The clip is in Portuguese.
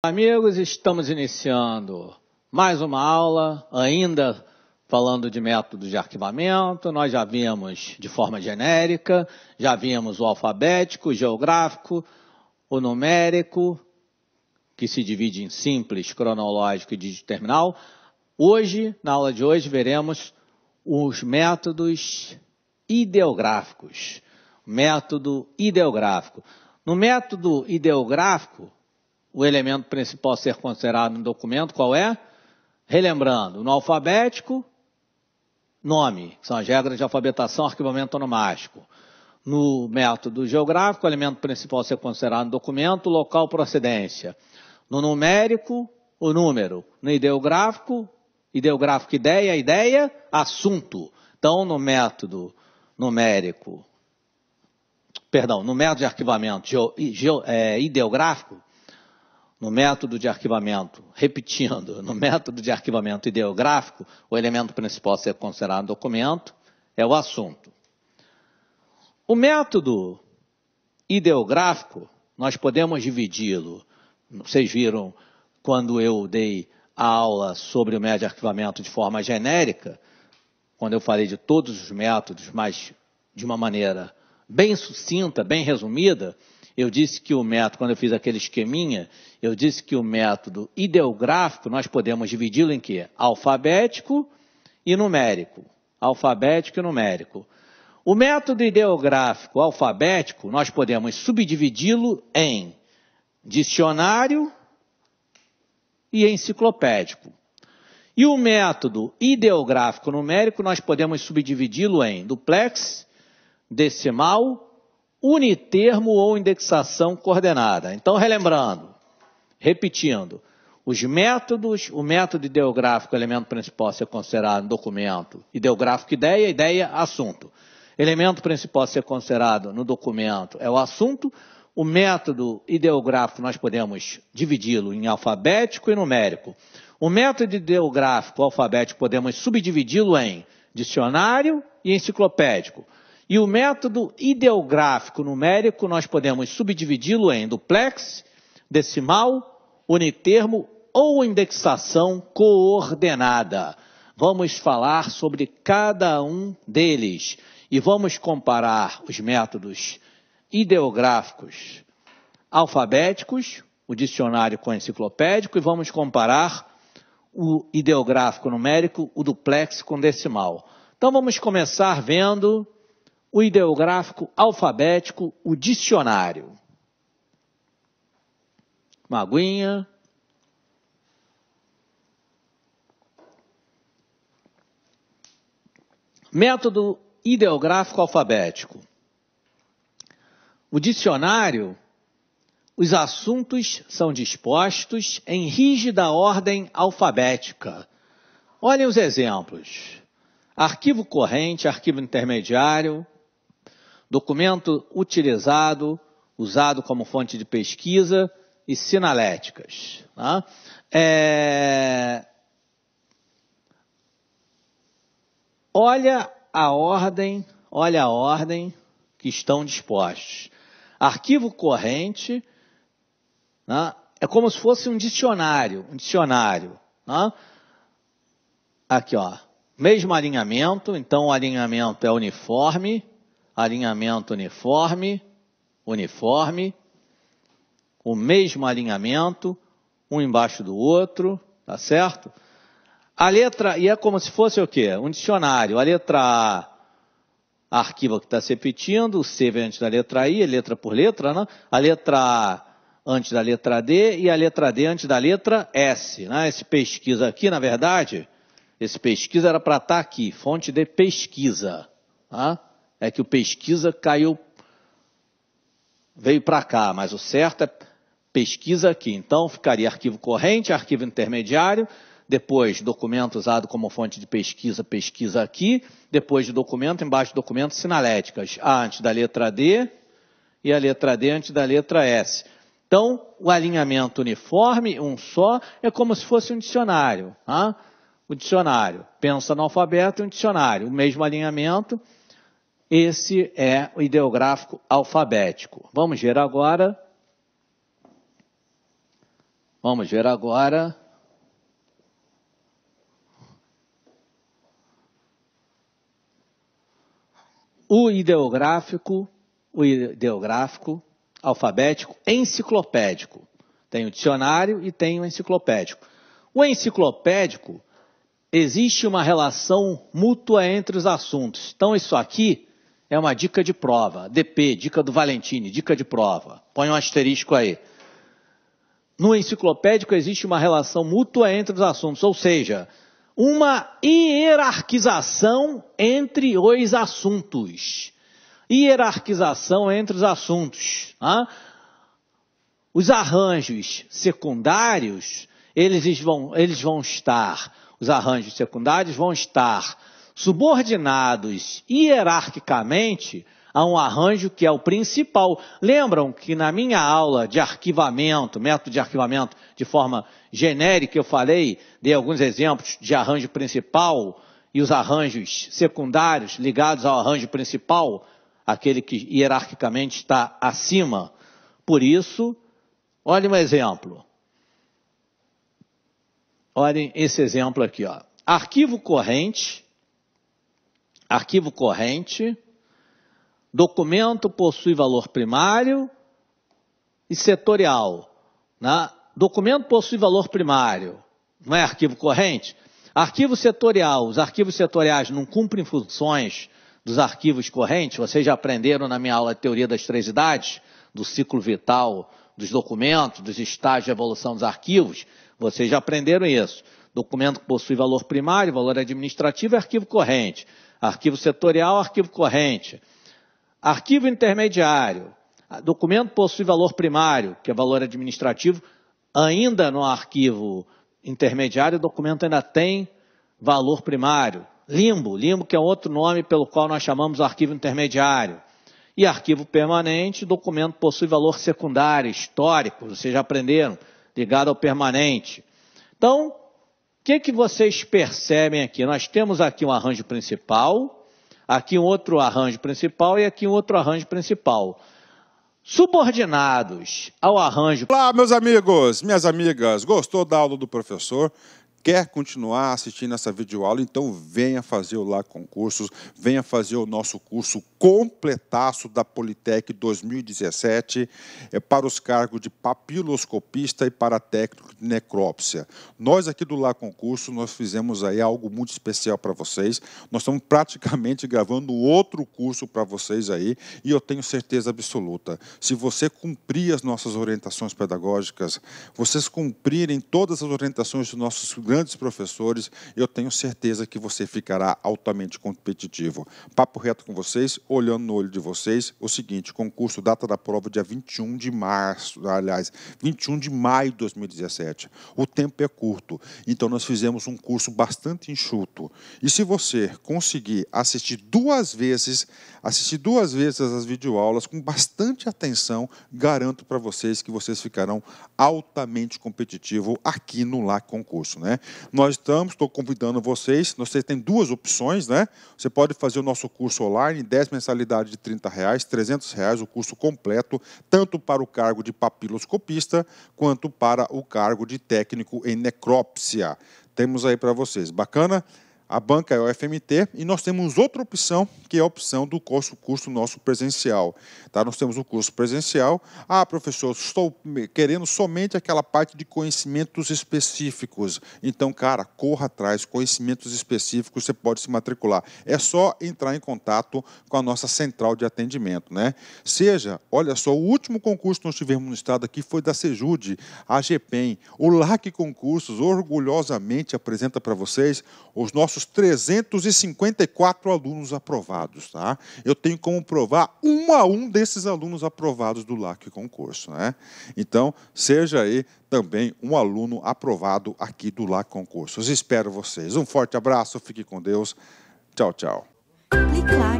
Amigos, estamos iniciando mais uma aula, ainda falando de métodos de arquivamento. Nós já vimos de forma genérica, já vimos o alfabético, o geográfico, o numérico, que se divide em simples, cronológico e dígito terminal. Hoje, na aula de hoje, veremos os métodos ideográficos. Método ideográfico. No método ideográfico, o elemento principal a ser considerado no documento, qual é? Relembrando, no alfabético, nome, que são as regras de alfabetação, arquivamento onomástico. No método geográfico, o elemento principal a ser considerado no documento, local, procedência. No numérico, o número. No ideográfico, ideia, ideia, assunto. Então, no método numérico, no método de arquivamento ideográfico, no método de arquivamento, repetindo, no método de arquivamento ideográfico, o elemento principal a ser considerado no documento é o assunto. O método ideográfico, nós podemos dividi-lo. Vocês viram quando eu dei a aula sobre o método de arquivamento de forma genérica, quando eu falei de todos os métodos, mas de uma maneira bem sucinta, bem resumida. Eu disse que o método, quando eu fiz aquele esqueminha, eu disse que o método ideográfico nós podemos dividi-lo em quê? Alfabético e numérico. Alfabético e numérico. O método ideográfico alfabético nós podemos subdividi-lo em dicionário e enciclopédico. E o método ideográfico numérico nós podemos subdividi-lo em duplex, decimal, unitermo ou indexação coordenada. Então, relembrando, repetindo, os métodos, o método ideográfico, elemento principal a ser considerado no documento, ideográfico, ideia, assunto. Elemento principal a ser considerado no documento é o assunto. O método ideográfico nós podemos dividi-lo em alfabético e numérico. O método ideográfico alfabético podemos subdividi-lo em dicionário e enciclopédico. E o método ideográfico numérico, nós podemos subdividi-lo em duplex, decimal, unitermo ou indexação coordenada. Vamos falar sobre cada um deles e vamos comparar os métodos ideográficos alfabéticos, o dicionário com o enciclopédico, e vamos comparar o ideográfico numérico, o duplex com decimal. Então vamos começar vendo o ideográfico alfabético, o dicionário. Uma aguinha. Método ideográfico alfabético. O dicionário, os assuntos são dispostos em rígida ordem alfabética. Olhem os exemplos. Arquivo corrente, arquivo intermediário, documento utilizado, usado como fonte de pesquisa e sinaléticas. Tá? Olha a ordem que estão dispostos. Arquivo corrente, né, é como se fosse um dicionário. Né? Aqui, ó, mesmo alinhamento, então o alinhamento é uniforme. Alinhamento uniforme, o mesmo alinhamento, um embaixo do outro, tá certo? A letra, e é como se fosse o quê? Um dicionário. A letra A, arquivo que está se repetindo, o C vem antes da letra I, letra por letra, né? A letra A antes da letra D e a letra D antes da letra S. Né? Esse pesquisa aqui, na verdade, esse pesquisa era para estar aqui, fonte de pesquisa, tá? É que o pesquisa veio para cá, mas o certo é pesquisa aqui. Então, ficaria arquivo corrente, arquivo intermediário, depois documento usado como fonte de pesquisa, pesquisa aqui, depois de documento, embaixo de documento, sinaléticas. A antes da letra D e a letra D antes da letra S. Então, o alinhamento uniforme, um só, é como se fosse um dicionário. Tá? O dicionário, pensa no alfabeto, um dicionário, o mesmo alinhamento. Esse é o ideográfico alfabético. Vamos ver agora Vamos ver agora. O ideográfico, alfabético, enciclopédico. Tem o dicionário e tem o enciclopédico. O enciclopédico, existe uma relação mútua entre os assuntos. Então, isso aqui é uma dica de prova. DP, dica do Valentini, dica de prova. Põe um asterisco aí. No enciclopédico existe uma relação mútua entre os assuntos, ou seja, uma hierarquização entre os assuntos. Hierarquização entre os assuntos. Tá? Os arranjos secundários, os arranjos secundários vão estar subordinados hierarquicamente a um arranjo que é o principal. Lembram que na minha aula de arquivamento, método de arquivamento de forma genérica, eu falei, dei alguns exemplos de arranjo principal e os arranjos secundários ligados ao arranjo principal, aquele que hierarquicamente está acima. Por isso, olhem um exemplo. Olhem esse exemplo aqui, ó. Arquivo corrente, documento possui valor primário e setorial. Né? Documento possui valor primário, não é arquivo corrente? Arquivo setorial, os arquivos setoriais não cumprem funções dos arquivos correntes, vocês já aprenderam na minha aula de teoria das 3 idades, do ciclo vital dos documentos, dos estágios de evolução dos arquivos, vocês já aprenderam isso. Documento que possui valor primário, valor administrativo é arquivo corrente. Arquivo setorial, arquivo corrente. Arquivo intermediário, documento possui valor primário, que é valor administrativo, ainda no arquivo intermediário, o documento ainda tem valor primário. Limbo que é outro nome pelo qual nós chamamos arquivo intermediário. E arquivo permanente, documento possui valor secundário, histórico, vocês já aprenderam, ligado ao permanente. Então, o que vocês percebem aqui? Nós temos aqui um arranjo principal, aqui um outro arranjo principal e aqui um outro arranjo principal. Subordinados ao arranjo... Olá, meus amigos, minhas amigas. Gostou da aula do professor? Quer continuar assistindo essa videoaula? Então venha fazer o Lá Concursos, venha fazer o nosso curso completaço da Politec 2017 para os cargos de papiloscopista e para técnico de necrópsia. Nós aqui do Lá Concurso, nós fizemos aí algo muito especial para vocês. Nós estamos praticamente gravando outro curso para vocês aí e eu tenho certeza absoluta, se você cumprir as nossas orientações pedagógicas, vocês cumprirem todas as orientações dos nossos grandes professores, eu tenho certeza que você ficará altamente competitivo. Papo reto com vocês, olhando no olho de vocês, o seguinte, concurso, data da prova, dia 21 de maio de 2017. O tempo é curto, então nós fizemos um curso bastante enxuto. E se você conseguir assistir duas vezes as videoaulas com bastante atenção, garanto para vocês que vocês ficarão altamente competitivos aqui no Lá Concurso, né? Estou convidando vocês têm duas opções, né? Você pode fazer o nosso curso online, 10 mensalidades de R$30, R$300, o curso completo, tanto para o cargo de papiloscopista, quanto para o cargo de técnico em necrópsia. Temos aí para vocês. Bacana? A banca é o FMT e nós temos outra opção, que é a opção do curso nosso presencial. Tá? Nós temos o curso presencial. Ah, professor, estou querendo somente aquela parte de conhecimentos específicos. Então, cara, corra atrás, conhecimentos específicos, você pode se matricular. É só entrar em contato com a nossa central de atendimento, né? Olha só, o último concurso que nós tivemos no estado aqui foi da Sejude, a GPEM. O LAC Concursos orgulhosamente apresenta para vocês os nossos 354 alunos aprovados, tá? Eu tenho como provar um a um desses alunos aprovados do LAC Concurso, né? Então, seja aí também um aluno aprovado aqui do LAC Concursos. Espero vocês. Um forte abraço, fique com Deus. Tchau, tchau. Clique lá.